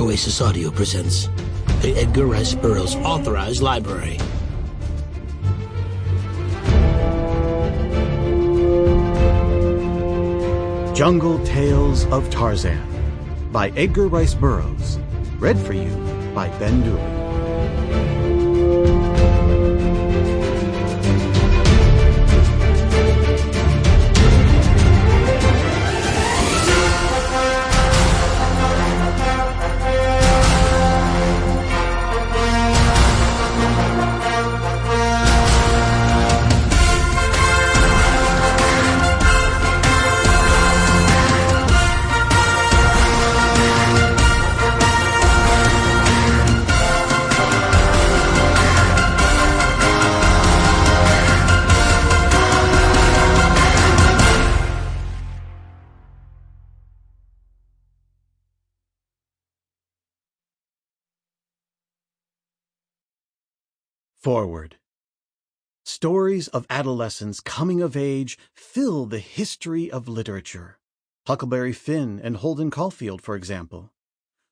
Oasis Audio presents the Edgar Rice Burroughs Authorized Library. Jungle Tales of Tarzan by Edgar Rice Burroughs. Read for you by Ben Dooley. Forward. Stories of adolescence coming of age fill the history of literature. Huckleberry Finn and Holden Caulfield, for example.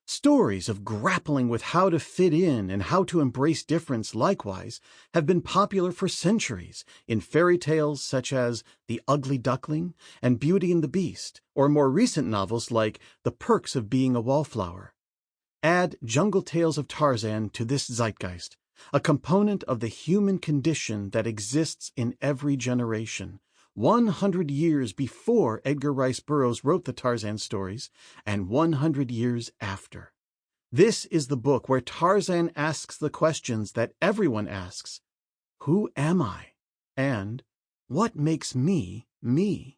Stories of grappling with how to fit in and how to embrace difference, likewise, have been popular for centuries in fairy tales such as The Ugly Duckling and Beauty and the Beast, or more recent novels like The Perks of Being a Wallflower. Add Jungle Tales of Tarzan to this zeitgeist, a component of the human condition that exists in every generation, 100 years before Edgar Rice Burroughs wrote the Tarzan stories, and 100 years after. This is the book where Tarzan asks the questions that everyone asks: who am I? And what makes me, me?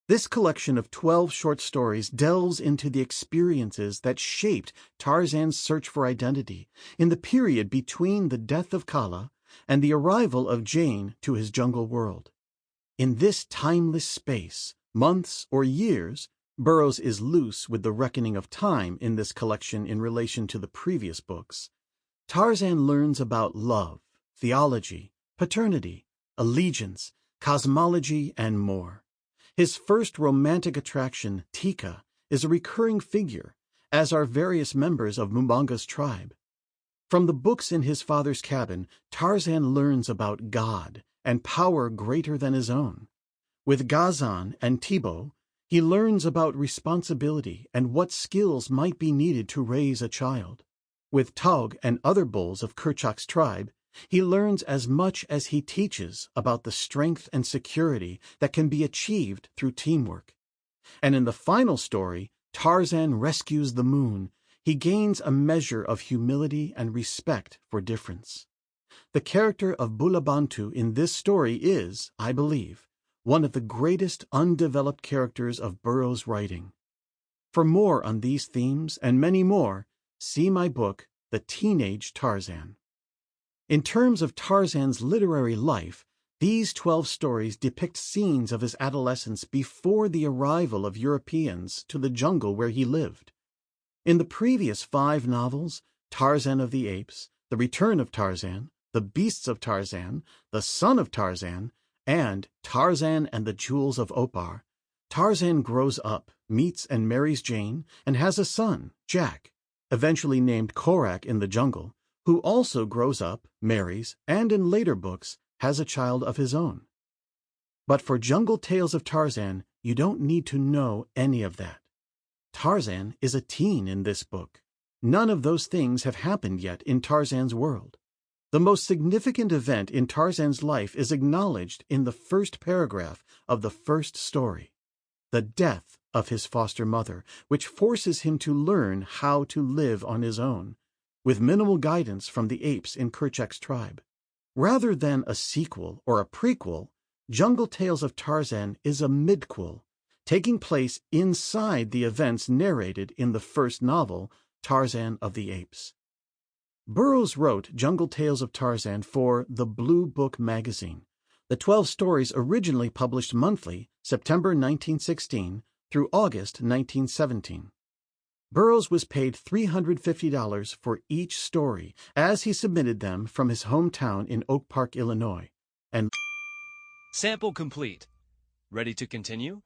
This collection of 12 short stories delves into the experiences that shaped Tarzan's search for identity in the period between the death of Kala and the arrival of Jane to his jungle world. In this timeless space, months or years, Burroughs is loose with the reckoning of time in this collection in relation to the previous books. Tarzan learns about love, theology, paternity, allegiance, cosmology, and more. His first romantic attraction, Tika, is a recurring figure, as are various members of Mbanga's tribe. From the books in his father's cabin, Tarzan learns about God and power greater than his own. With Gazan and Tibo, he learns about responsibility and what skills might be needed to raise a child. With Taug and other bulls of Kerchak's tribe, he learns as much as he teaches about the strength and security that can be achieved through teamwork. And in the final story, Tarzan rescues the moon. He gains a measure of humility and respect for difference. The character of Bulabantu in this story is, I believe, one of the greatest undeveloped characters of Burroughs' writing. For more on these themes and many more, see my book, The Teenage Tarzan. In terms of Tarzan's literary life, these 12 stories depict scenes of his adolescence before the arrival of Europeans to the jungle where he lived. In the previous 5 novels, Tarzan of the Apes, The Return of Tarzan, The Beasts of Tarzan, The Son of Tarzan, and Tarzan and the Jewels of Opar, Tarzan grows up, meets and marries Jane, and has a son, Jack, eventually named Korak in the jungle, who also grows up, marries, and in later books has a child of his own. But for Jungle Tales of Tarzan, you don't need to know any of that. Tarzan is a teen in this book. None of those things have happened yet in Tarzan's world. The most significant event in Tarzan's life is acknowledged in the first paragraph of the first story: the death of his foster mother, which forces him to learn how to live on his own, with minimal guidance from the apes in Kerchak's tribe. Rather than a sequel or a prequel, Jungle Tales of Tarzan is a midquel, taking place inside the events narrated in the first novel, Tarzan of the Apes. Burroughs wrote Jungle Tales of Tarzan for the Blue Book magazine. The 12 stories originally published monthly, September 1916 through August 1917. Burroughs was paid $350 for each story as he submitted them from his hometown in Oak Park, Illinois. And Sample complete. Ready to continue?